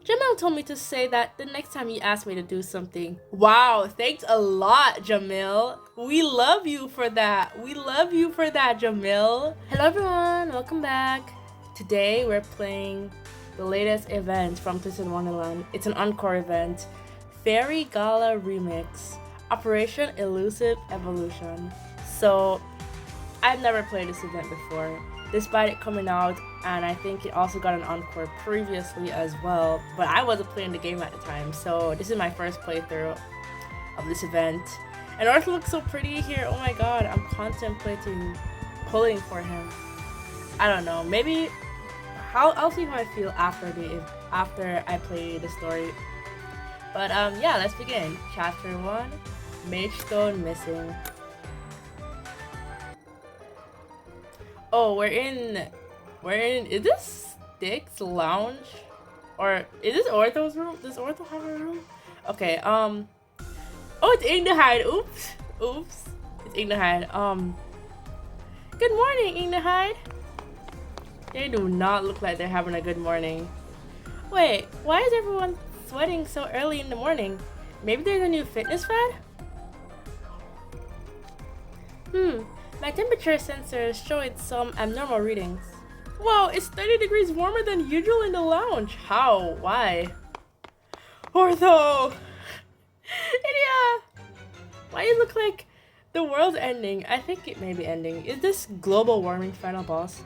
Jamil told me to say that the next time you ask me to do something. Wow, thanks a lot, Jamil. We love you for that. We love you for that, Jamil. Hello everyone, welcome back. Today we're playing the latest event from Twisted Wonderland. It's an encore event. Fairy Gala Remix. Operation Elusive Evolution. So, I've never played this event before, despite it coming out, and I think it also got an encore previously as well, but I wasn't playing the game at the time, so this is my first playthrough of this event. And Arthur looks so pretty here. Oh my god, I'm contemplating pulling for him. I don't know, maybe I'll see how I feel after I play the story. But yeah, let's begin. Chapter 1, Magestone Missing. Oh, we're in, is this Stick's lounge? Or is this Ortho's room? Does Ortho have a room? Okay, oh, it's Ignahide. Oops. It's Ignahide. Good morning, Ignahide. They do not look like they're having a good morning. Wait, why is everyone sweating so early in the morning? Maybe there's a new fitness fad? My temperature sensor is showing some abnormal readings. Whoa, it's 30 degrees warmer than usual in the lounge. How? Why? Ortho! Idia! Why do you look like the world's ending? I think it may be ending. Is this global warming final boss?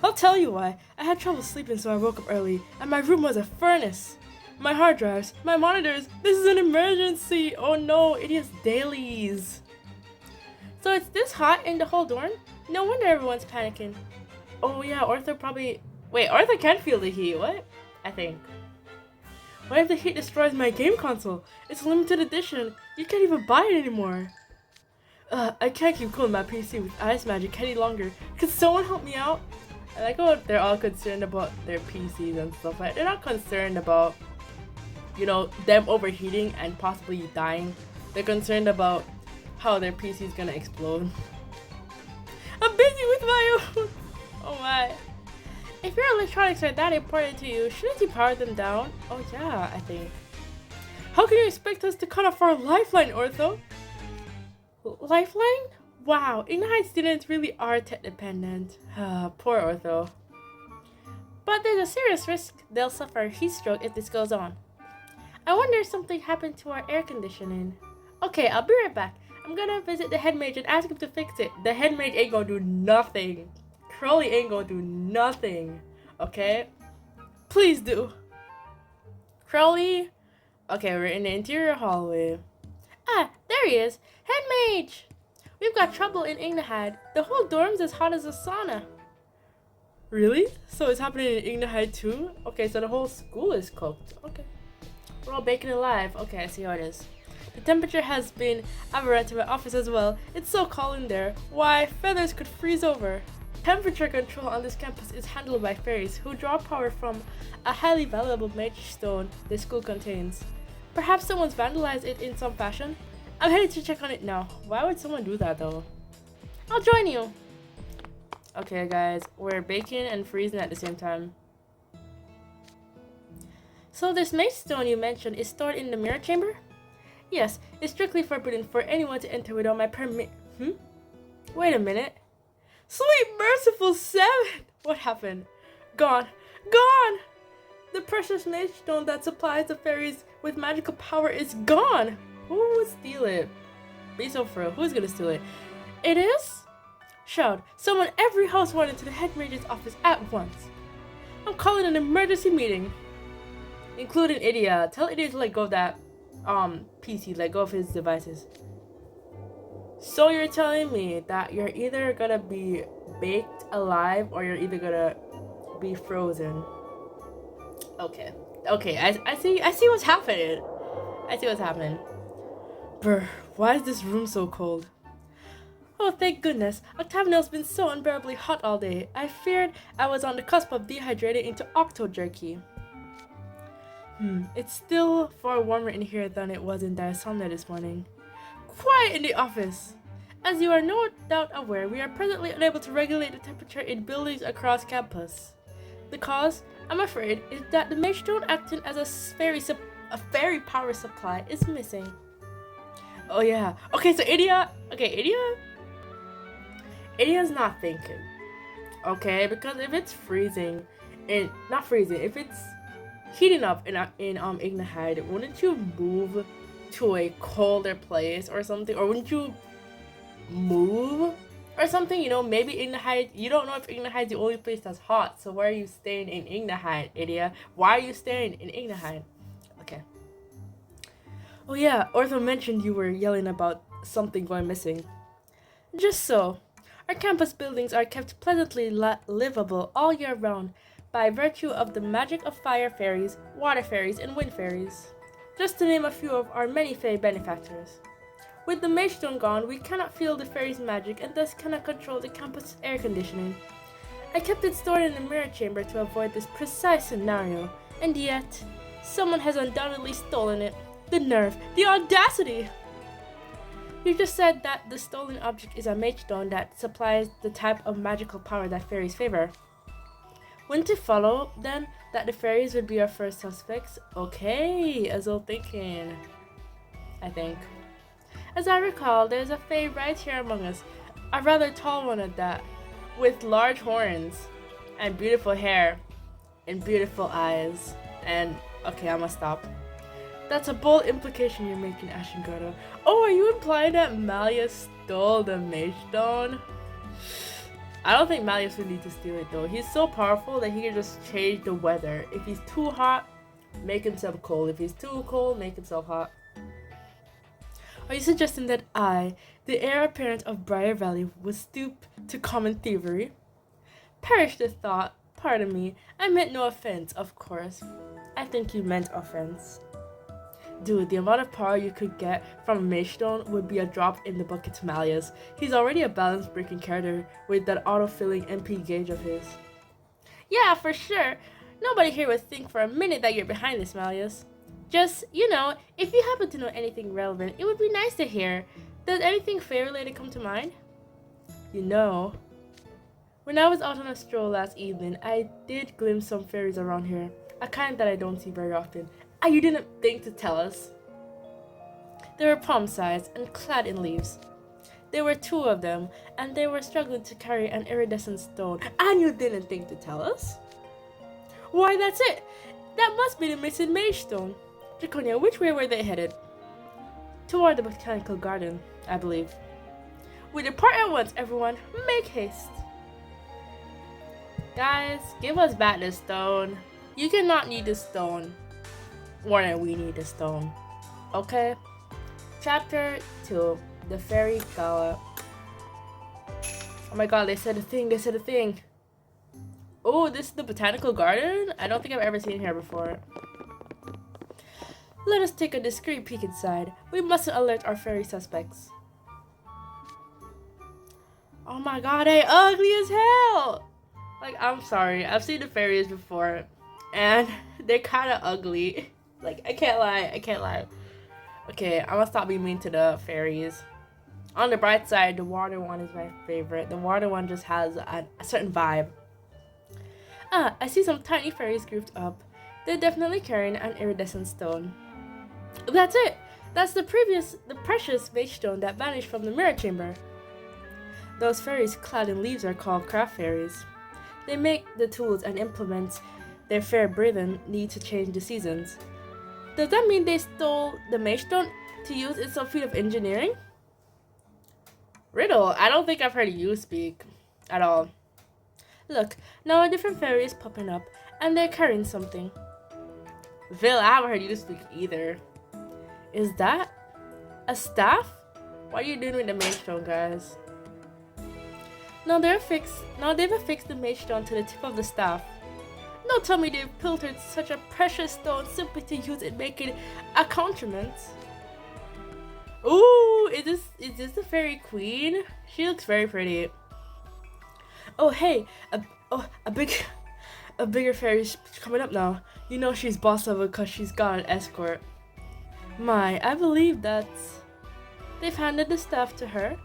I'll tell you why. I had trouble sleeping, so I woke up early, and my room was a furnace. My hard drives, my monitors, this is an emergency! Oh no, it is dailies. So it's this hot in the whole dorm? No wonder everyone's panicking. Oh yeah, Arthur probably... Wait, Arthur can feel the heat, what? I think. What if the heat destroys my game console? It's a limited edition. You can't even buy it anymore. I can't keep cooling my PC with ice magic any longer. Could someone help me out? I like how they're all concerned about their PCs and stuff like that. They're not concerned about, you know, them overheating and possibly dying. They're concerned about how their PC is gonna explode. I'm busy with my own. Oh my. If your electronics are that important to you, shouldn't you power them down? Oh yeah, I think. How can you expect us to cut off our lifeline, Ortho? Lifeline? Wow, Ignite students really are tech dependent. Poor Ortho. But there's a serious risk they'll suffer a heat stroke if this goes on. I wonder if something happened to our air conditioning. Okay, I'll be right back. I'm gonna visit the head mage and ask him to fix it. The head mage ain't gonna do nothing. Crowley ain't gonna do nothing. Okay? Please do. Crowley? Okay, we're in the interior hallway. Ah, there he is. Head mage! We've got trouble in Ignahide. The whole dorm's as hot as a sauna. Really? So it's happening in Ignahide too? Okay, so the whole school is cooked. Okay. We're all baking alive. Okay, I see how it is. The temperature has been aberrant to my office as well. It's so cold in there. Why, feathers could freeze over. Temperature control on this campus is handled by fairies who draw power from a highly valuable magestone the school contains. Perhaps someone's vandalized it in some fashion? I'm headed to check on it now. Why would someone do that though? I'll join you. Okay guys, we're baking and freezing at the same time. So this magestone you mentioned is stored in the mirror chamber? Yes, it's strictly forbidden for anyone to enter without my permit. Wait a minute. Sweet merciful 7! What happened? Gone. Gone! The precious magestone that supplies the fairies with magical power is gone! Who would steal it? Be so for real. Who's gonna steal it? It is? Shout. Summon every house warden to the head mage's office at once. I'm calling an emergency meeting. Including Idia. Tell Idia to let go of that PC, let go of his devices. So you're telling me that you're either gonna be baked alive or you're either gonna be frozen. Okay. Okay, I see what's happening. I see what's happening. Brr, why is this room so cold? Oh, thank goodness. Octavian's been so unbearably hot all day. I feared I was on the cusp of dehydrating into octo jerky. It's still far warmer in here than it was in Diasomnia this morning. Quiet in the office! As you are no doubt aware, we are presently unable to regulate the temperature in buildings across campus. The cause? I'm afraid is that the magestone acting as a fairy power supply is missing. Oh yeah. Okay, so Idia's not thinking. Okay, because if it's freezing, and not freezing, if it's heating up in Ignihide, wouldn't you move to a colder place or something, or wouldn't you move or something? You know, maybe Ignihide. You don't know if Ignihide is the only place that's hot. So why are you staying in Ignihide, Idia? Why are you staying in Ignihide? Okay. Oh yeah, Ortho mentioned you were yelling about something going missing. Just so. Our campus buildings are kept pleasantly livable all year round by virtue of the magic of fire fairies, water fairies, and wind fairies. Just to name a few of our many fey benefactors. With the magestone gone, we cannot feel the fairies' magic and thus cannot control the campus air conditioning. I kept it stored in the mirror chamber to avoid this precise scenario, and yet, someone has undoubtedly stolen it. The nerve, the audacity! You just said that the stolen object is a magestone that supplies the type of magical power that fairies favor. Wouldn't it follow, then, that the fairies would be our first suspects? Okay, as old thinking. I think. As I recall, there's a fae right here among us, a rather tall one at that, with large horns, and beautiful hair, and beautiful eyes, and... okay, I'm gonna stop. That's a bold implication you're making, Ashengardo. Oh, are you implying that Malleus stole the magestone? I don't think Malleus would need to steal it though. He's so powerful that he can just change the weather. If he's too hot, make himself cold. If he's too cold, make himself hot. Are you suggesting that I, the heir apparent of Briar Valley, would stoop to common thievery? Perish the thought. Pardon me. I meant no offense, of course. I think you meant offense. Dude, the amount of power you could get from a magestone would be a drop in the bucket to Malleus. He's already a balance-breaking character with that auto-filling MP gauge of his. Yeah, for sure. Nobody here would think for a minute that you're behind this, Malleus. Just, you know, if you happen to know anything relevant, it would be nice to hear. Does anything fae-related come to mind? You know, when I was out on a stroll last evening, I did glimpse some fairies around here. A kind that I don't see very often. You didn't think to tell us. They were palm-sized and clad in leaves. There were 2 of them, and they were struggling to carry an iridescent stone. And you didn't think to tell us? Why, that's it! That must be the missing magestone. Draconia, which way were they headed? Toward the botanical garden, I believe. We depart at once, everyone. Make haste. Guys, give us back the stone. You cannot need the stone. Warner, we need the stone. Okay? Chapter 2. The Fairy Gala. Oh my god, they said a thing. Oh, this is the botanical garden? I don't think I've ever seen here before. Let us take a discreet peek inside. We mustn't alert our fairy suspects. Oh my god, they ugly as hell! Like, I'm sorry. I've seen the fairies before. And they're kind of ugly. Like, I can't lie. Okay, I'm gonna stop being mean to the fairies. On the bright side, the water one is my favorite. The water one just has a certain vibe. I see some tiny fairies grouped up. They're definitely carrying an iridescent stone. That's it! That's the precious magestone that vanished from the mirror chamber. Those fairies clad in leaves are called Craftfairies. They make the tools and implements their fair brethren need to change the seasons. Does that mean they stole the magestone to use in some feat of engineering? Riddle, I don't think I've heard you speak at all. Look, now a different fairy is popping up, and they're carrying something. Vil, I haven't heard you speak either. Is that a staff? What are you doing with the magestone, guys? Now they've affixed the magestone to the tip of the staff. Don't tell me they've pilfered such a precious stone simply to use it making accoutrements. Ooh, is this the fairy queen? She looks very pretty. Oh hey, a bigger fairy's coming up now. You know she's boss level because she's got an escort. My, I believe they've handed the staff to her.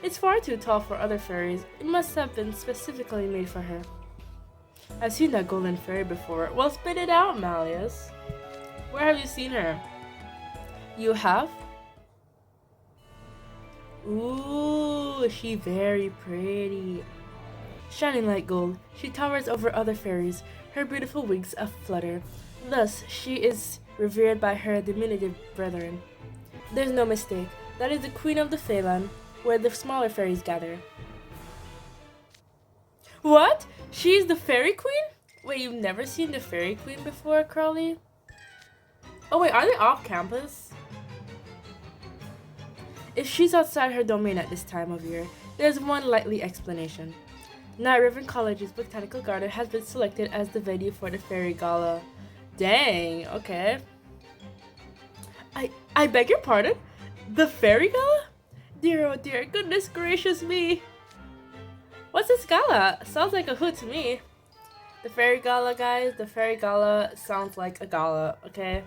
It's far too tall for other fairies. It must have been specifically made for her. I've seen that golden fairy before. Well, spit it out, Malleus. Where have you seen her? You have? Ooh, she very pretty. Shining like gold, she towers over other fairies, her beautiful wings aflutter. Thus, she is revered by her diminutive brethren. There's no mistake, that is the queen of the Feyland, where the smaller fairies gather. What? She's the fairy queen? Wait, you've never seen the fairy queen before, Crowley? Oh wait, are they off campus? If she's outside her domain at this time of year, there's one likely explanation. Night River College's Botanical Garden has been selected as the venue for the Fairy Gala. Dang, okay. I beg your pardon? The Fairy Gala? Dear oh dear, goodness gracious me. What's this gala? Sounds like a hoot to me. The Fairy Gala, guys, the Fairy Gala sounds like a gala, okay?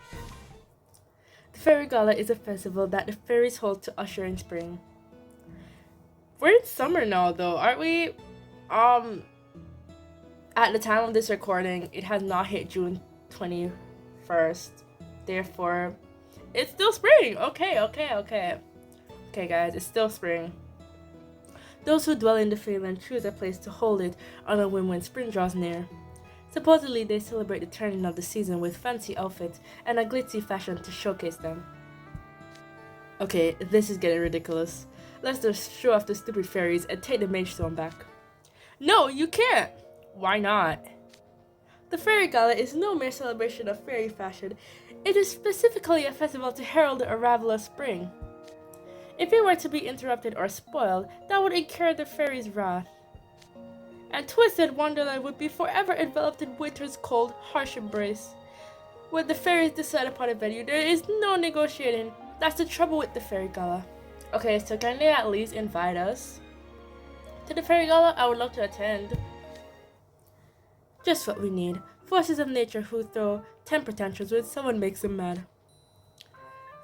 The Fairy Gala is a festival that the fairies hold to usher in spring. We're in summer now though, aren't we? At the time of this recording, it has not hit June 21st. Therefore, it's still spring. Okay, guys, it's still spring. Those who dwell in the Feyland choose a place to hold it on a whim when spring draws near. Supposedly, they celebrate the turning of the season with fancy outfits and a glitzy fashion to showcase them. Okay, this is getting ridiculous. Let's just show off the stupid fairies and take the magestone back. No, you can't! Why not? The Fairy Gala is no mere celebration of fairy fashion. It is specifically a festival to herald the arrival of spring. If it were to be interrupted or spoiled, that would incur the fairies' wrath. And Twisted Wonderland would be forever enveloped in winter's cold, harsh embrace. When the fairies decide upon a venue, there is no negotiating. That's the trouble with the Fairy Gala. Okay, so can they at least invite us to the Fairy Gala? I would love to attend. Just what we need. Forces of nature who throw temper tantrums when someone makes them mad.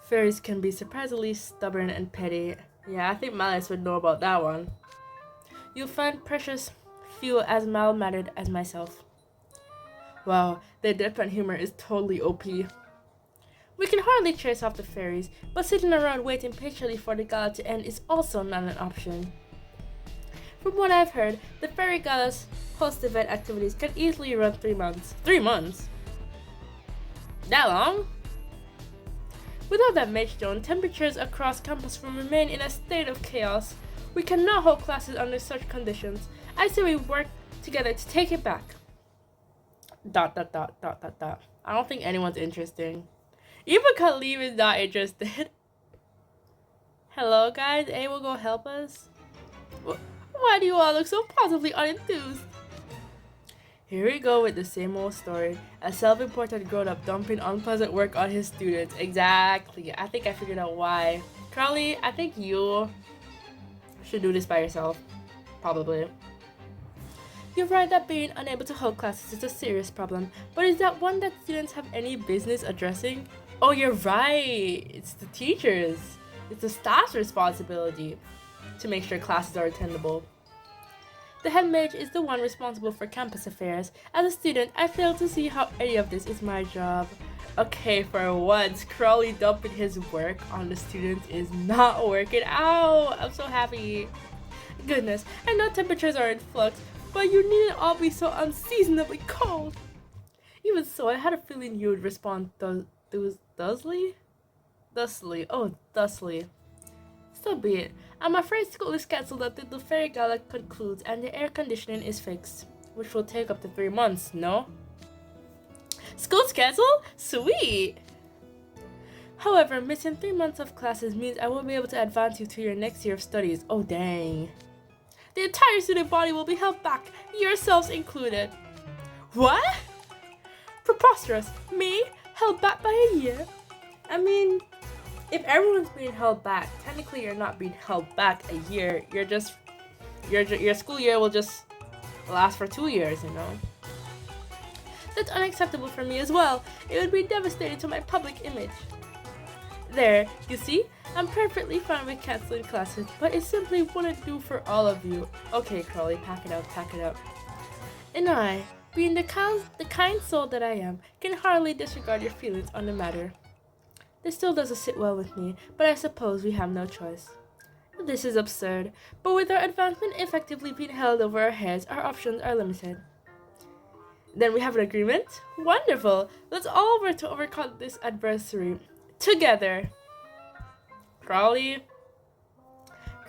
Fairies can be surprisingly stubborn and petty. Yeah, I think Malleus would know about that one. You'll find precious few as mild-mannered as myself. Wow, their deadpan humor is totally OP. We can hardly chase off the fairies, but sitting around waiting patiently for the gala to end is also not an option. From what I've heard, the Fairy Gala's post-event activities can easily run 3 months. 3 months? That long? Without that magestone, temperatures across campus will remain in a state of chaos. We cannot hold classes under such conditions. I say we work together to take it back. ... I don't think anyone's interested. Even Khalib is not interested. Hello guys, anyone go help us? Why do you all look so positively unenthused? Here we go with the same old story. A self-important grown-up dumping unpleasant work on his students. Exactly. I think I figured out why. Crowley, I think you should do this by yourself. Probably. You're right that being unable to hold classes is a serious problem, but is that one that students have any business addressing? Oh, you're right. It's the teachers. It's the staff's responsibility to make sure classes are attendable. The head mage is the one responsible for campus affairs. As a student, I fail to see how any of this is my job. Okay, for once, Crowley dumping his work on the students is not working out. I'm so happy. Goodness, I know temperatures are in flux, but you needn't all be so unseasonably cold. Even so, I had a feeling you would respond thusly. Oh, thusly. So be it. I'm afraid school is cancelled until the Fairy Gala concludes and the air conditioning is fixed, which will take up to 3 months, no? School's cancelled? Sweet! However, missing 3 months of classes means I won't be able to advance you to your next year of studies. Oh, dang. The entire student body will be held back, yourselves included. What? Preposterous. Me? Held back by a year? I mean, if everyone's being held back, technically you're not being held back a year. You're just, your school year will just last for 2 years, you know? That's unacceptable for me as well. It would be devastating to my public image. There, you see? I'm perfectly fine with canceling classes, but it simply wouldn't do for all of you. Okay, Crowley, pack it up. And I, Being the kind soul that I am, can hardly disregard your feelings on the matter. This still doesn't sit well with me, but I suppose we have no choice. This is absurd, but with our advancement effectively being held over our heads, our options are limited. Then we have an agreement? Wonderful! Let's all work to overcome this adversary. Together! Crawley?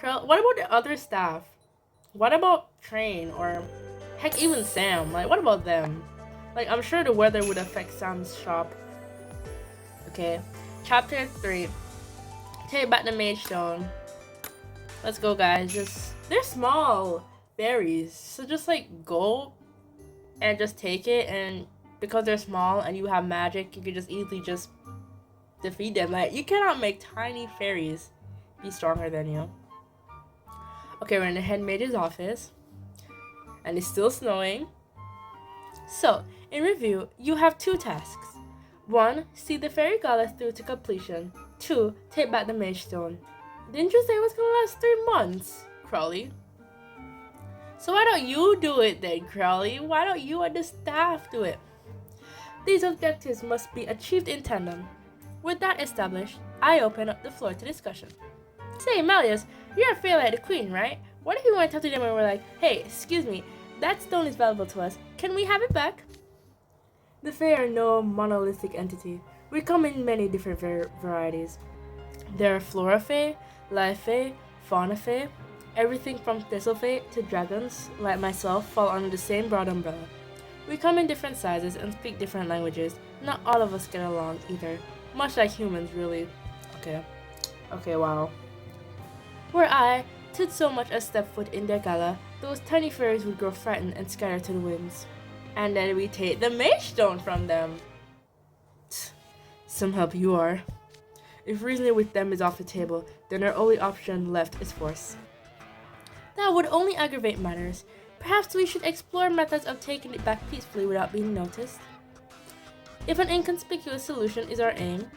What about the other staff? What about Train or heck even Sam? Like, what about them? Like, I'm sure the weather would affect Sam's shop. Okay. Chapter 3. Take back the magestone. Let's go, guys. They're small fairies, so just like go and just take it, and because they're small and you have magic, you can just easily just defeat them. Like, you cannot make tiny fairies be stronger than you. Okay, we're in the head mage's office, and it's still snowing. So, in review, you have 2 tasks. 1. See the Fairy Gala through to completion. 2. Take back the magestone. Didn't you say it was gonna last 3 months, Crawley? So why don't you do it then, Crawley? Why don't you and the staff do it? These objectives must be achieved in tandem. With that established, I open up the floor to discussion. Say, Malleus, you're a fair like the queen, right? What if we went up to them and we're like, hey, excuse me, that stone is valuable to us. Can we have it back? The Fae are no monolithic entity. We come in many different varieties. There are Flora Fae, Life Fae, Fauna Fae. Everything from Thistle Fae to dragons, like myself, fall under the same broad umbrella. We come in different sizes and speak different languages. Not all of us get along either. Much like humans, really. Okay, wow. Were I to so much as step foot in their gala, those tiny fairies would grow frightened and scatter to the winds. And then we take the magestone from them. Some help you are. If reasoning with them is off the table, then our only option left is force. That would only aggravate matters. Perhaps we should explore methods of taking it back peacefully without being noticed. If an inconspicuous solution is our aim,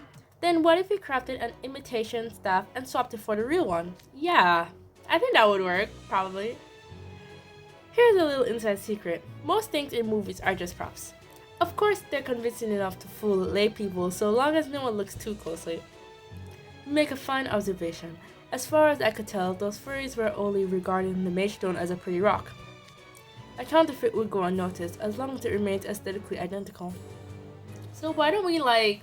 then what if we crafted an imitation staff and swapped it for the real one? Yeah, I think that would work, probably. Here's a little inside secret. Most things in movies are just props. Of course, they're convincing enough to fool lay people so long as no one looks too closely. You make a fine observation. As far as I could tell, those furries were only regarding the magestone as a pretty rock. A counterfeit would go unnoticed as long as it remains aesthetically identical. So why don't we, like,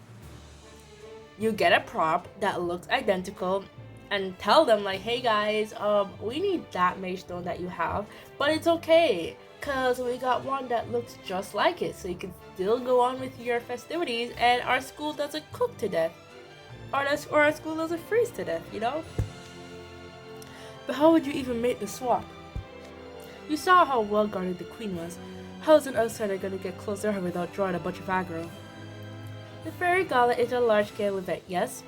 you get a prop that looks identical and tell them, like, hey guys, we need that magestone that you have, but it's okay, cause we got one that looks just like it, so you can still go on with your festivities and our school doesn't cook to death. Or our school doesn't freeze to death, you know? But how would you even make the swap? You saw how well guarded the queen was. How is an outsider gonna get close to her without drawing a bunch of aggro? The Fairy Gala is a large-scale event, yes?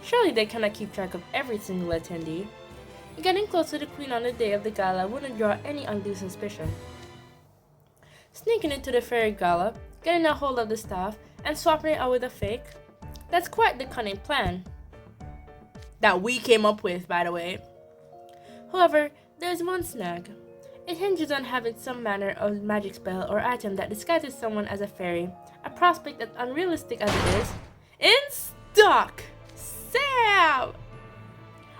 Surely they cannot keep track of every single attendee. Getting close to the queen on the day of the gala wouldn't draw any undue suspicion. Sneaking into the Fairy Gala, getting a hold of the staff, and swapping it out with a fake? That's quite the cunning plan. That we came up with, by the way. However, there's one snag. It hinges on having some manner of magic spell or item that disguises someone as a fairy, a prospect as unrealistic as it is. In stock! Sam!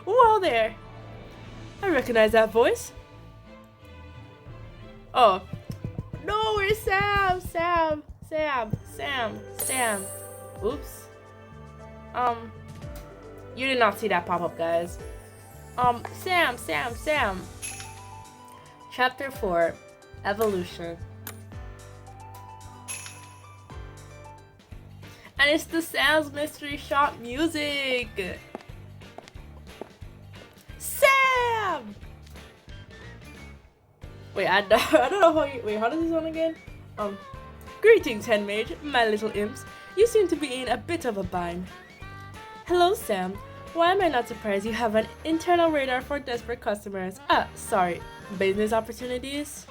Whoa there! I recognize that voice. Oh. No, it's Sam! Sam. Oops. You did not see that pop up, guys. Sam. Chapter 4, Evolution. And it's the Sam's Mystery Shop music! Sam! Wait, I don't know how you... Wait, how does this one again? Greetings, Hen Mage, my little imps. You seem to be in a bit of a bind. Hello, Sam. Why am I not surprised you have an internal radar for desperate customers? Business opportunities?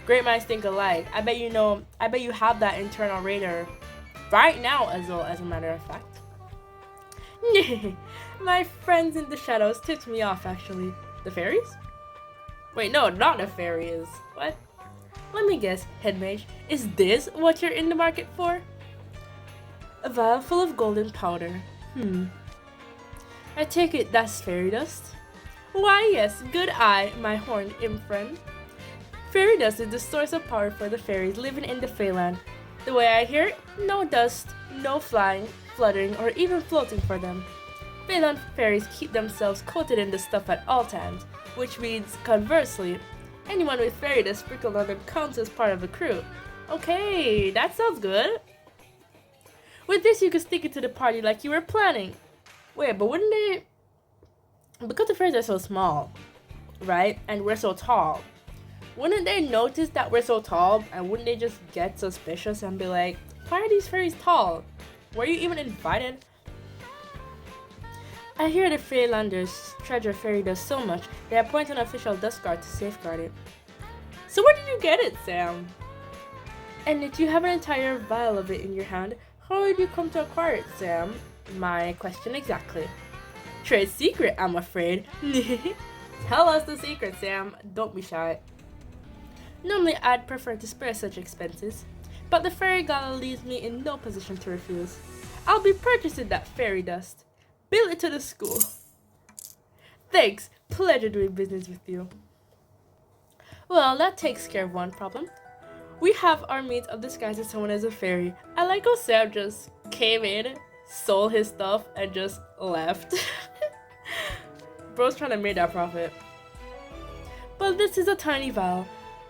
Great minds think alike. I bet you have that internal radar right now as well, as a matter of fact. My friends in the shadows tipped me off, actually. The fairies? Wait, no, not the fairies. What? Let me guess, head mage, is this what you're in the market for? A vial full of golden powder. I take it that's fairy dust? Why yes, good eye, my horned imp friend. Fairy dust is the source of power for the fairies living in the Fairyland. The way I hear it, no dust, no flying, fluttering, or even floating for them. Fairyland fairies keep themselves coated in the stuff at all times, which means, conversely, anyone with fairy dust sprinkled on them counts as part of the crew. Okay, that sounds good. With this, you could sneak into the party like you were planning. Wait, but wouldn't they... Because the fairies are so small, right? And we're so tall. Wouldn't they notice that we're so tall? And wouldn't they just get suspicious and be like, why are these fairies tall? Were you even invited? I hear the Fairylanders treasure fairy dust so much, they appoint an official dust guard to safeguard it. So where did you get it, Sam? And if you have an entire vial of it in your hand, how did you come to acquire it, Sam? My question exactly. Trade secret, I'm afraid. Tell us the secret, Sam. Don't be shy. Normally, I'd prefer to spare such expenses, but the Fairy Gala leaves me in no position to refuse. I'll be purchasing that fairy dust. Bill it to the school. Thanks. Pleasure doing business with you. Well, that takes care of one problem. We have our means of disguising someone as a fairy. I like how Sam just came in, sold his stuff, and just left. Bro's trying to make that profit. But this is a tiny vial.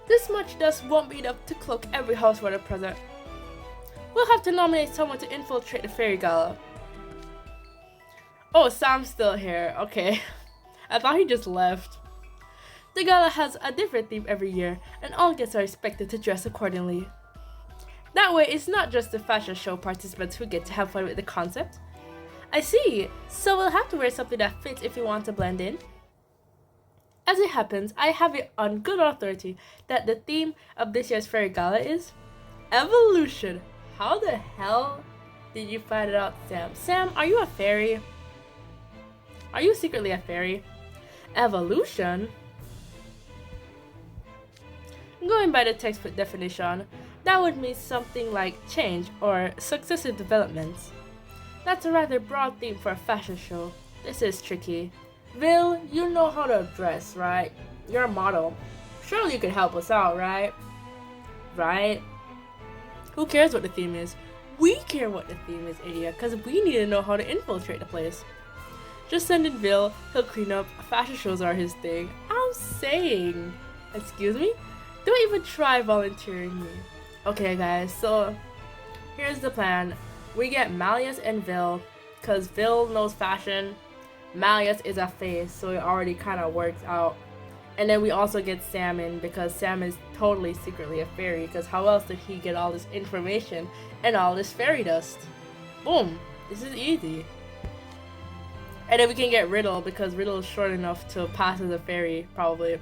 This much dust won't be enough to cloak every household at present. We'll have to nominate someone to infiltrate the Fairy Gala. Oh, Sam's still here. Okay. I thought he just left. The gala has a different theme every year, and all guests are expected to dress accordingly. That way, it's not just the fashion show participants who get to have fun with the concept. I see. So we'll have to wear something that fits if we want to blend in. As it happens, I have it on good authority that the theme of this year's Fairy Gala is evolution. How the hell did you find it out, Sam? Sam, are you a fairy? Are you secretly a fairy? Evolution? Going by the textbook definition, that would mean something like change or successive developments. That's a rather broad theme for a fashion show. This is tricky. Vil, you know how to dress, right? You're a model. Surely you could help us out, right? Right? Who cares what the theme is? We care what the theme is, idiot, because we need to know how to infiltrate the place. Just send in Vil, he'll clean up. Fashion shows are his thing. I'm saying. Excuse me? Don't even try volunteering me. Okay, guys, so here's the plan. We get Malleus and Vil, because Vil knows fashion. Malleus is a fae, so it already kind of works out. And then we also get Sam in, because Sam is totally secretly a fairy, because how else did he get all this information and all this fairy dust? Boom. This is easy. And then we can get Riddle, because Riddle is short enough to pass as a fairy, probably.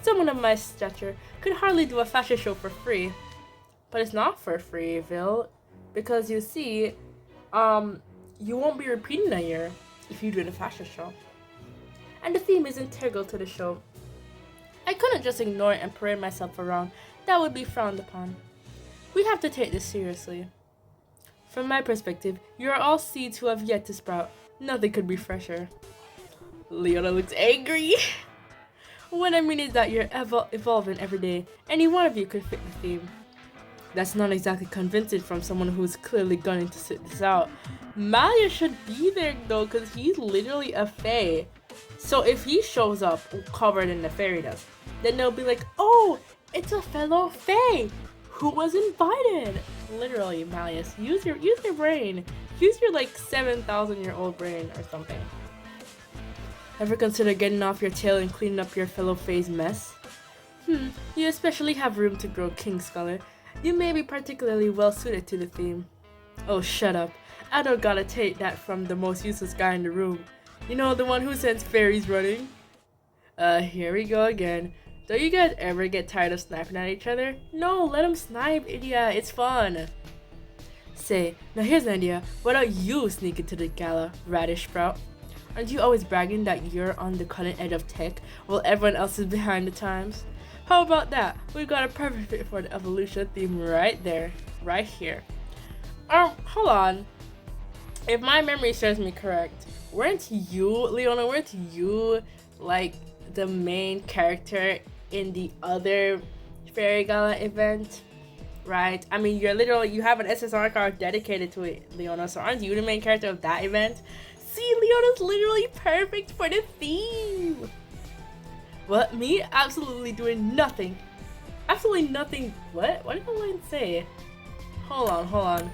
Someone of my stature could hardly do a fashion show for free. But it's not for free, Vil, because you see, you won't be repeating a year if you do the fashion show. And the theme is integral to the show. I couldn't just ignore it and parade myself around. That would be frowned upon. We have to take this seriously. From my perspective, you are all seeds who have yet to sprout. Nothing could be fresher. Leona looks angry. What I mean is that you're evolving every day. Any one of you could fit the theme. That's not exactly convincing from someone who's clearly gunning to sit this out. Malia should be there though, because he's literally a fae. So if he shows up covered in the fairy dust, then they'll be like, oh, it's a fellow fae who was invited. Literally, Malleus, use your brain. Use your like 7,000-year-old brain or something. Ever consider getting off your tail and cleaning up your fellow fae's mess? You especially have room to grow, King Scholar. You may be particularly well suited to the theme. Oh, shut up. I don't gotta take that from the most useless guy in the room. You know, the one who sends fairies running? Here we go again. Don't you guys ever get tired of sniping at each other? No, let them snipe, idiot. It's fun. Say, now here's an idea. Why don't you sneak into the gala, radish sprout? Aren't you always bragging that you're on the cutting edge of tech while everyone else is behind the times? How about that? We've got a perfect fit for the evolution theme right there, right here. Hold on. If my memory serves me correct, weren't you, Leona, weren't you like the main character in the other Fairy Gala event? Right? I mean, you have an SSR card dedicated to it, Leona, so aren't you the main character of that event? See, Leona's literally perfect for the theme! What? Me? Absolutely doing nothing. Absolutely nothing. What? What did the line say? Hold on.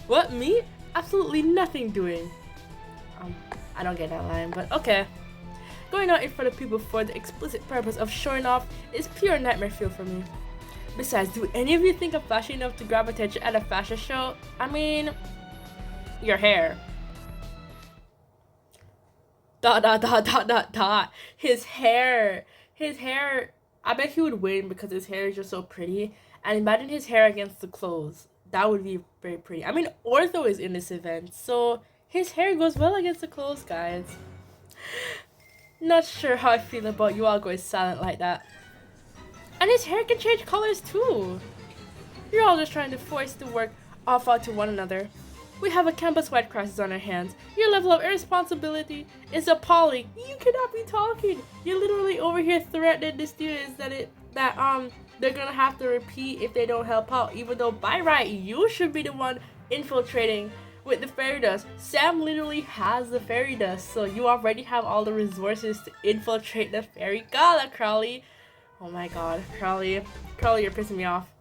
What? Me? Absolutely nothing doing. I don't get that line, but okay. Going out in front of people for the explicit purpose of showing off is pure nightmare fuel for me. Besides, do any of you think I'm flashy enough to grab attention at a fashion show? I mean, your hair. ... His hair. I bet he would win because his hair is just so pretty. And imagine his hair against the clothes. That would be very pretty. I mean, Ortho is in this event, so his hair goes well against the clothes, guys. Not sure how I feel about you all going silent like that. And his hair can change colors too. You're all just trying to force the work off onto one another. We have a campus wide crisis on our hands. Your level of irresponsibility is appalling. You cannot be talking. You're literally over here threatening the students that they're gonna have to repeat if they don't help out, even though by right you should be the one infiltrating with the fairy dust. Sam literally has the fairy dust, so you already have all the resources to infiltrate the Fairy Gala, Crowley. Oh my god, Crowley, you're pissing me off.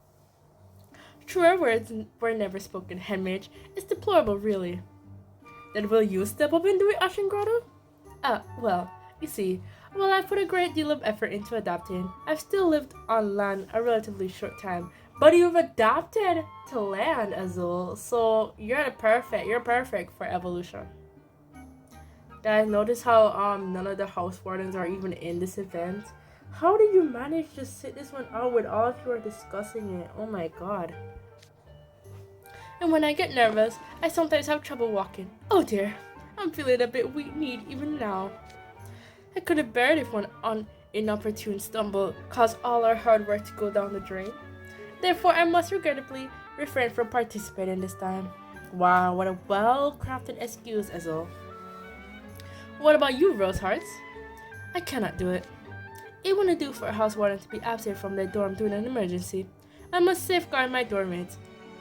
Truer words were never spoken, Headmage. It's deplorable, really. Then will you step up and do it, Ashen Grotto? Well, you see, while I've put a great deal of effort into adapting, I've still lived on land a relatively short time. But you've adapted to land, Azul, so you're perfect for evolution. Guys, notice how none of the house wardens are even in this event. How did you manage to sit this one out when all of you are discussing it? Oh my god. And when I get nervous, I sometimes have trouble walking. Oh dear, I'm feeling a bit weak-kneed even now. I couldn't bear it if one inopportune stumble caused all our hard work to go down the drain. Therefore, I must regrettably refrain from participating this time. Wow, what a well-crafted excuse, Ezel. What about you, Rosehearts? I cannot do it. It wouldn't do for a house warden to be absent from their dorm during an emergency. I must safeguard my dormmates.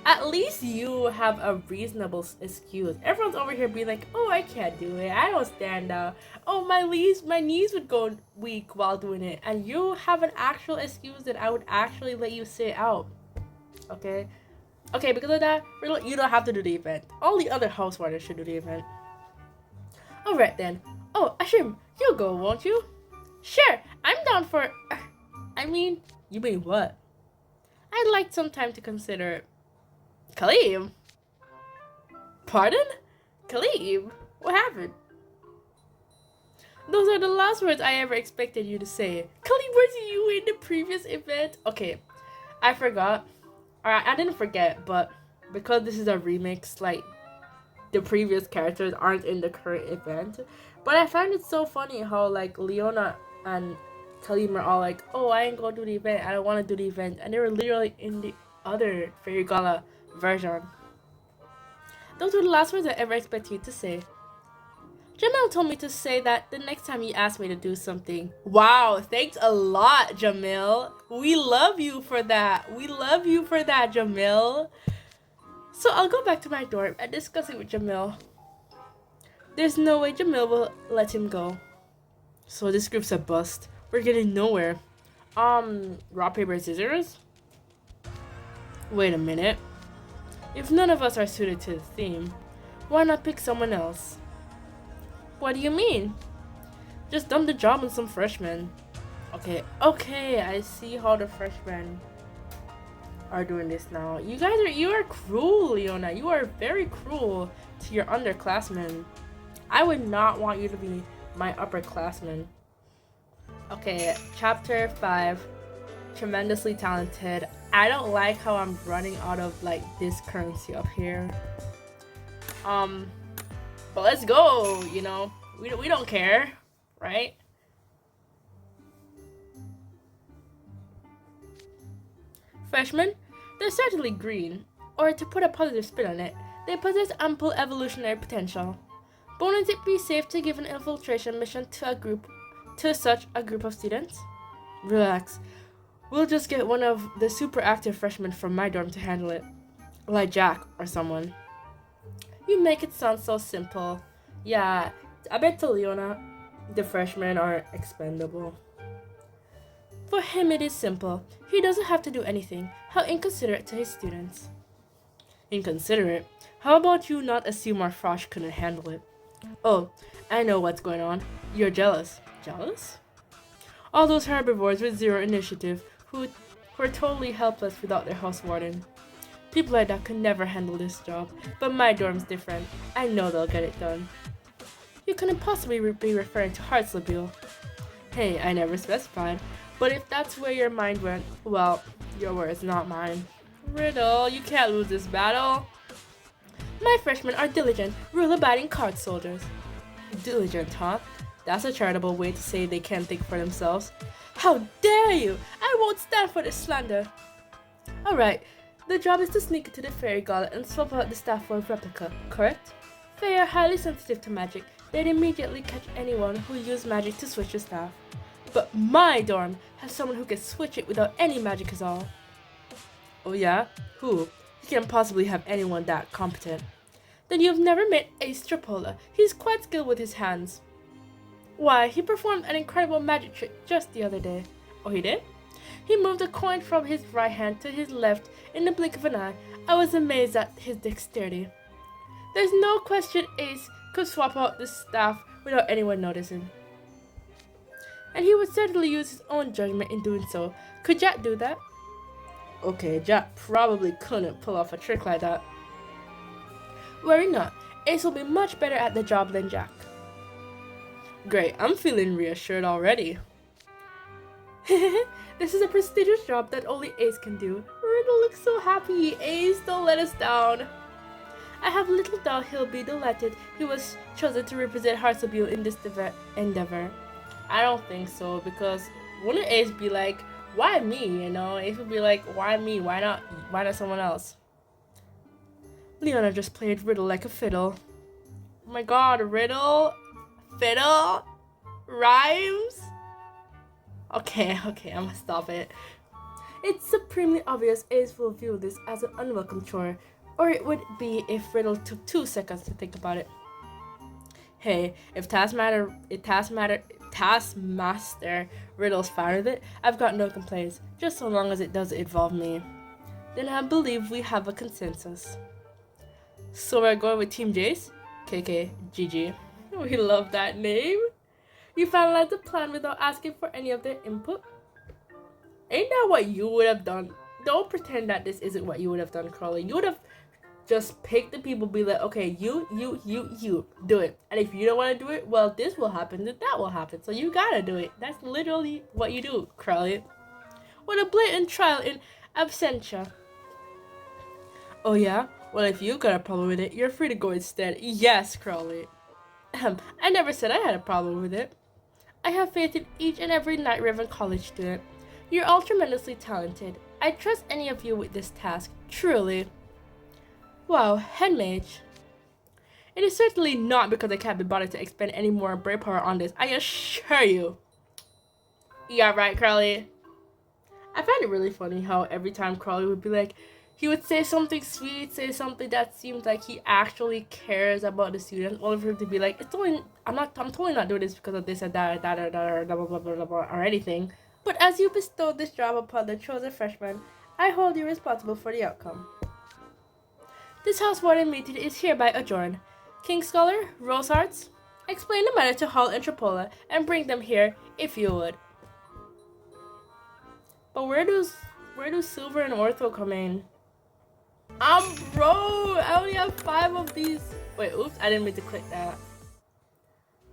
At least you have a reasonable excuse. Everyone's over here being like, oh, I can't do it. I don't stand out. Oh, my knees would go weak while doing it. And you have an actual excuse that I would actually let you sit out. Okay? Okay, because of that, you don't have to do the event. All the other house wardens should do the event. Alright then. Oh, Ashim, you'll go, won't you? Sure, I'm down for... you mean what? I'd like some time to consider it. Khalib? Pardon? Khalib? What happened? Those are the last words I ever expected you to say. Khalib, weren't you in the previous event? Okay, I forgot. Alright, I didn't forget, but because this is a remix, like, the previous characters aren't in the current event. But I find it so funny how, like, Leona and Khalib are all like, oh, I ain't gonna do the event, I don't want to do the event. And they were literally in the other Fairy Gala version. Those were the last words I ever expected you to say. Jamil told me to say that the next time you ask me to do something. Wow, thanks a lot, Jamil. We love you for that. We love you for that, Jamil. So I'll go back to my dorm and discuss it with Jamil. There's no way Jamil will let him go. So this group's a bust. We're getting nowhere. Rock, paper, scissors? Wait a minute. If none of us are suited to the theme, why not pick someone else? What do you mean? Just dump the job on some freshmen. Okay, I see how the freshmen are doing this now. You are cruel, Leona. You are very cruel to your underclassmen. I would not want you to be my upperclassmen. Okay, chapter 5. Tremendously talented. I don't like how I'm running out of like this currency up here. But let's go, you know. We don't care, right? Freshmen, they're certainly green, or to put a positive spin on it, they possess ample evolutionary potential. But wouldn't it be safe to give an infiltration mission to such a group of students? Relax. We'll just get one of the super active freshmen from my dorm to handle it. Like Jack or someone. You make it sound so simple. Yeah, I bet to Leona, the freshmen are expendable. For him it is simple. He doesn't have to do anything. How inconsiderate to his students. Inconsiderate? How about you not assume our Frosh couldn't handle it? Oh, I know what's going on. You're jealous. Jealous? All those herbivores with zero initiative who are totally helpless without their house warden. People like that could never handle this job, but my dorm's different. I know they'll get it done. You couldn't possibly be referring to Hartslebule. Hey, I never specified, but if that's where your mind went, well, your words, not mine. Riddle, you can't lose this battle. My freshmen are diligent, rule-abiding card soldiers. Diligent, huh? That's a charitable way to say they can't think for themselves. How dare you! I won't stand for this slander. Alright, the job is to sneak into the Fairy Gala and swap out the staff for a replica, correct? Fae are highly sensitive to magic. They'd immediately catch anyone who used magic to switch the staff. But my dorm has someone who can switch it without any magic at all. Oh yeah? Who? You can't possibly have anyone that competent. Then you've never met Ace Trapola. He's quite skilled with his hands. Why, he performed an incredible magic trick just the other day. Oh, he did? He moved a coin from his right hand to his left in the blink of an eye. I was amazed at his dexterity. There's no question Ace could swap out the staff without anyone noticing. And he would certainly use his own judgment in doing so. Could Jack do that? Okay, Jack probably couldn't pull off a trick like that. Worry not, Ace will be much better at the job than Jack. Great, I'm feeling reassured already. This is a prestigious job that only Ace can do. Riddle looks so happy. Ace, don't let us down. I have little doubt he'll be delighted he was chosen to represent Hartslebule in this endeavor. I don't think so, because wouldn't Ace be like, why me, you know? Ace would be like, why me? Why not someone else? Leona just played Riddle like a fiddle. Oh my god, Riddle? Fiddle? Rhymes? Okay, I'm gonna stop it. It's supremely obvious Ace will view this as an unwelcome chore, or it would be if Riddle took 2 seconds to think about it. Hey, if Taskmaster Riddle's fine with it, I've got no complaints, just so long as it doesn't involve me. Then I believe we have a consensus. So we're going with Team Jace? KK, GG. We love that name. You finalized the plan without asking for any of their input? Ain't that what you would have done? Don't pretend that this isn't what you would have done, Crowley. You would have just picked the people, be like, okay, you, do it. And if you don't want to do it, well, this will happen, then that will happen. So you gotta do it. That's literally what you do, Crowley. What a blatant trial in absentia. Oh yeah? Well, if you got a problem with it, you're free to go instead. Yes, Crowley. I never said I had a problem with it. I have faith in each and every Night Raven College student. You're all tremendously talented. I trust any of you with this task, truly. Wow, head mage. It is certainly not because I can't be bothered to expend any more brave power on this, I assure you. Yeah, right, Crowley. I find it really funny how every time Crowley would be like, he would say something sweet, say something that seems like he actually cares about the students, only for him to be like, I'm totally not doing this because of this and that, or blah, blah, blah, blah, blah, or anything. But as you bestow this job upon the chosen freshman, I hold you responsible for the outcome. This house warden meeting is hereby adjourned. King Scholar, Rosehearts, explain the matter to Hall and Trapola and bring them here, if you would. But where do Silver and Ortho come in? Bro, I only have 5 of these. Wait, oops, I didn't mean to click that.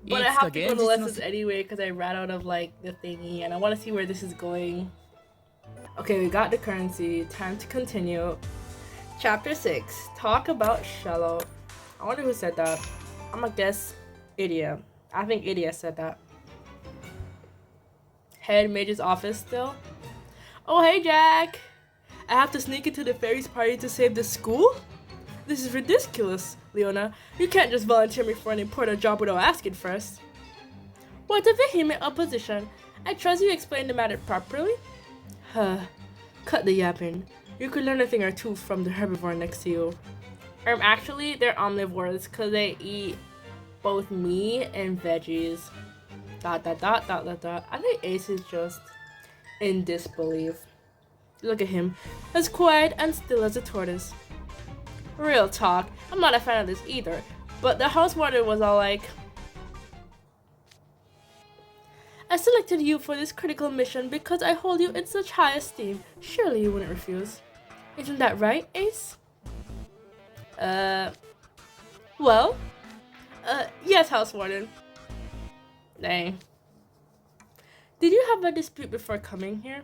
But I have to go to lessons anyway because I ran out of like the thingy and I want to see where this is going. Okay, we got the currency. Time to continue. Chapter 6. Talk about Shallow. I wonder who said that. I'm gonna guess Idia. I think Idia said that. Head Mage's office still. Oh, hey, Jack. I have to sneak into the fairies party to save the school? This is ridiculous, Leona. You can't just volunteer me for an important job without asking first. What a vehement opposition. I trust you explained the matter properly? Cut the yapping. You could learn a thing or two from the herbivore next to you. Actually, they're omnivores because they eat both meat and veggies. ... I think Ace is just in disbelief. Look at him, as quiet and still as a tortoise. Real talk, I'm not a fan of this either, but the house warden was all like, I selected you for this critical mission because I hold you in such high esteem. Surely you wouldn't refuse. Isn't that right, Ace? Well? Yes, house warden. Dang. Did you have a dispute before coming here?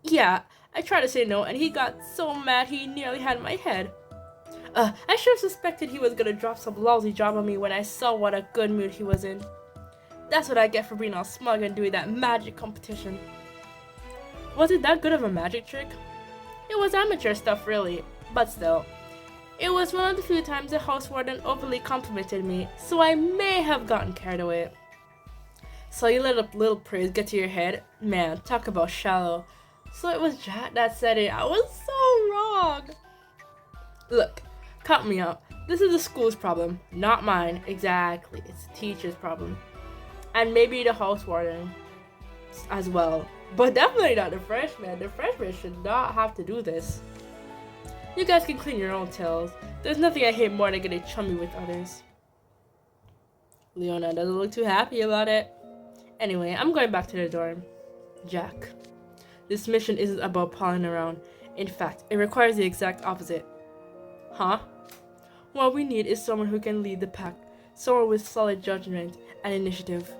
Yeah. I tried to say no and he got so mad he nearly had my head. I should have suspected he was gonna drop some lousy job on me when I saw what a good mood he was in. That's what I get for being all smug and doing that magic competition. Was it that good of a magic trick? It was amateur stuff really, but still. It was one of the few times the house warden overly complimented me, so I may have gotten carried away. So you let a little praise get to your head? Man, talk about shallow. So it was Jack that said it. I was so wrong. Look, cut me out. This is the school's problem, not mine. Exactly, it's the teacher's problem. And maybe the house warden as well. But definitely not the freshmen. The freshmen should not have to do this. You guys can clean your own tails. There's nothing I hate more than getting chummy with others. Leona doesn't look too happy about it. Anyway, I'm going back to the dorm. Jack, this mission isn't about palling around. In fact, it requires the exact opposite. Huh? What we need is someone who can lead the pack. Someone with solid judgment and initiative.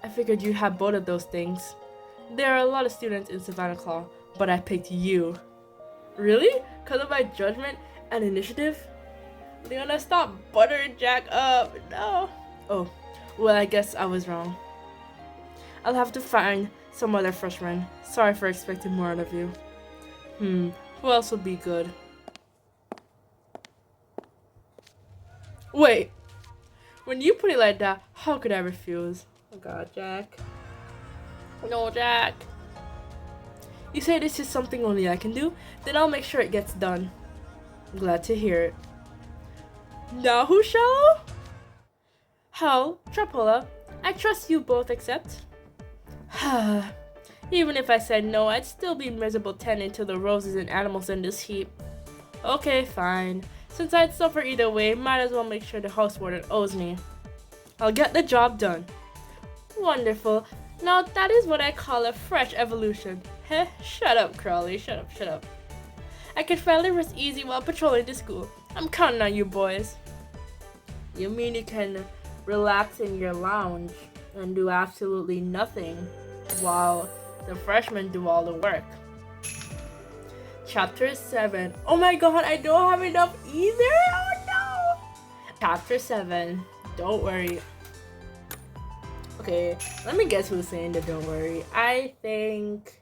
I figured you had both of those things. There are a lot of students in Savannah Claw, but I picked you. Really? Because of my judgment and initiative? Leona, stop buttering Jack up. No. Oh, well, I guess I was wrong. I'll have to find some other freshman. Sorry for expecting more out of you. Who else would be good? Wait. When you put it like that, how could I refuse? Oh god, Jack. No, Jack. You say this is something only I can do? Then I'll make sure it gets done. Glad to hear it. Now who's shallow? Hal, Trapola, I trust you both accept. Even if I said no, I'd still be miserable tending to the roses and animals in this heap. Okay, fine. Since I'd suffer either way, might as well make sure the house warden owes me. I'll get the job done. Wonderful. Now that is what I call a fresh evolution. Heh, shut up, Crowley. Shut up. I can finally rest easy while patrolling the school. I'm counting on you boys. You mean you can relax in your lounge and do absolutely nothing while the freshmen do all the work? Chapter 7. Oh my god, I don't have enough either? Oh no! Chapter 7. Don't worry. Okay, let me guess who's saying the don't worry. I think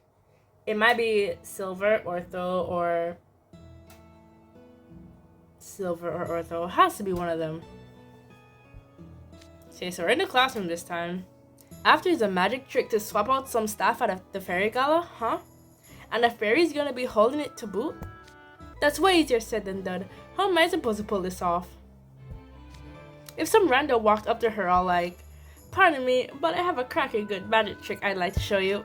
it might be Silver, Ortho, or Ortho. It has to be one of them. Okay, so we're in the classroom this time. After is a magic trick to swap out some staff at the Fairy Gala, huh? And the fairy's gonna be holding it to boot? That's way easier said than done. How am I supposed to pull this off? If some rando walked up to her all like, pardon me, but I have a cracking good magic trick I'd like to show you,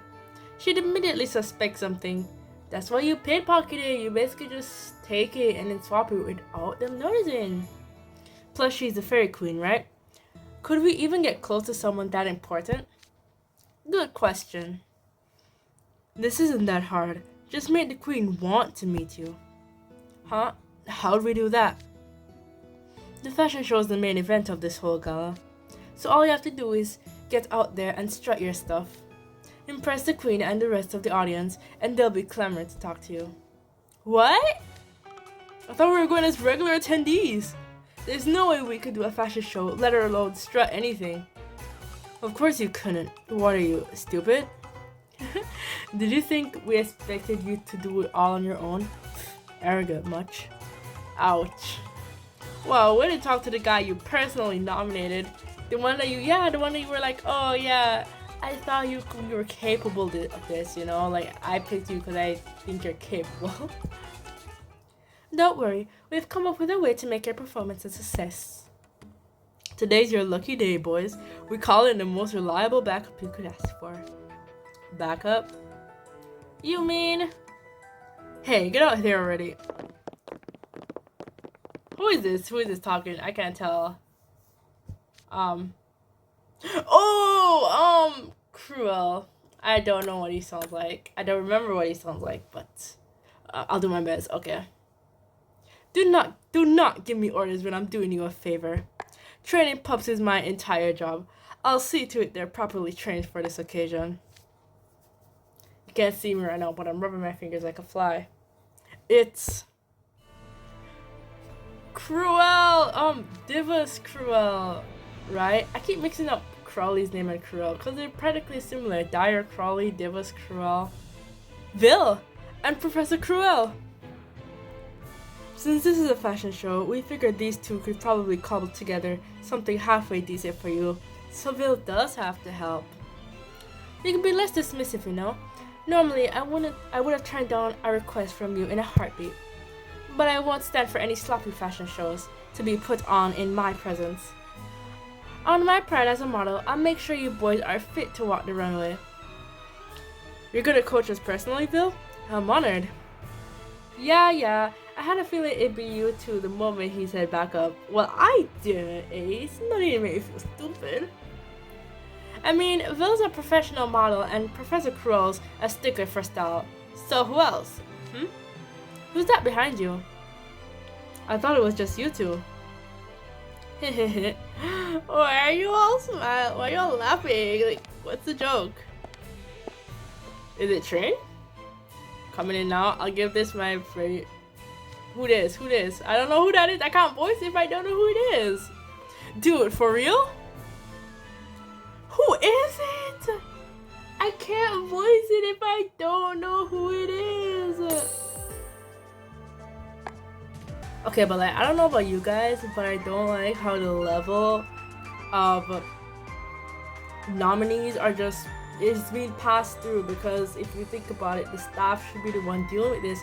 she'd immediately suspect something. That's why you pickpocket it. You basically just take it and then swap it without them noticing. Plus she's the fairy queen, right? Could we even get close to someone that important? Good question. This isn't that hard. Just make the queen want to meet you. Huh? How'd we do that? The fashion show is the main event of this whole gala. So all you have to do is get out there and strut your stuff. Impress the queen and the rest of the audience, and they'll be clamoring to talk to you. What? I thought we were going as regular attendees. There's no way we could do a fashion show, let alone strut anything. Of course you couldn't. What are you, stupid? Did you think we expected you to do it all on your own? Arrogant much. Ouch. Well, way to talk to the guy you personally nominated. The one that you were like, oh yeah, I thought you were capable of this, you know? Like, I picked you because I think you're capable. Don't worry, we've come up with a way to make your performance a success. Today's your lucky day, boys. We call it the most reliable backup you could ask for. Backup? You mean? Hey, get out here already. Who is this? Who is this talking? I can't tell. Cruel. I don't know what he sounds like. I don't remember what he sounds like, but I'll do my best. Okay. Do not give me orders when I'm doing you a favor. Training pups is my entire job. I'll see to it they're properly trained for this occasion. You can't see me right now, but I'm rubbing my fingers like a fly. It's Cruel. Diva's Cruel, right? I keep mixing up Crowley's name and Cruel because they're practically similar. Dyer Crowley, Diva's Cruel. Vil and Professor Cruel. Since this is a fashion show, we figured these two could probably cobble together something halfway decent for you. So Vil does have to help. You can be less dismissive, you know. Normally, I would have turned down a request from you in a heartbeat. But I won't stand for any sloppy fashion shows to be put on in my presence. On my pride as a model, I'll make sure you boys are fit to walk the runway. You're gonna coach us personally, Vil? I'm honored. Yeah. I had a feeling it'd be you two the moment he said back up. Well, I didn't, Ace. Not even make me feel stupid. I mean, Vil's a professional model and Professor Crowell's a stickler for style. So who else? Who's that behind you? I thought it was just you two. Why are you all smiling? Why are you all laughing? Like, what's the joke? Is it Train? Coming in now. I'll give this my very... Who this? I don't know who that is. I can't voice it if I don't know who it is. Dude, for real? Who is it? I can't voice it if I don't know who it is. Okay, but like, I don't know about you guys, but I don't like how the level of nominees is being passed through, because if you think about it, the staff should be the one dealing with this.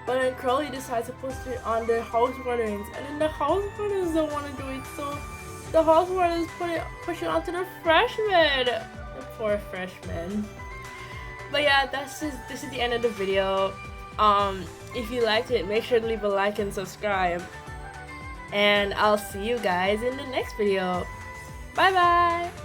But then Crowley decides to post it on the house runners, and then the house runners don't want to do it, so the house runners push it onto the freshmen. The poor freshmen. But yeah, this is the end of the video. If you liked it, make sure to leave a like and subscribe. And I'll see you guys in the next video. Bye bye!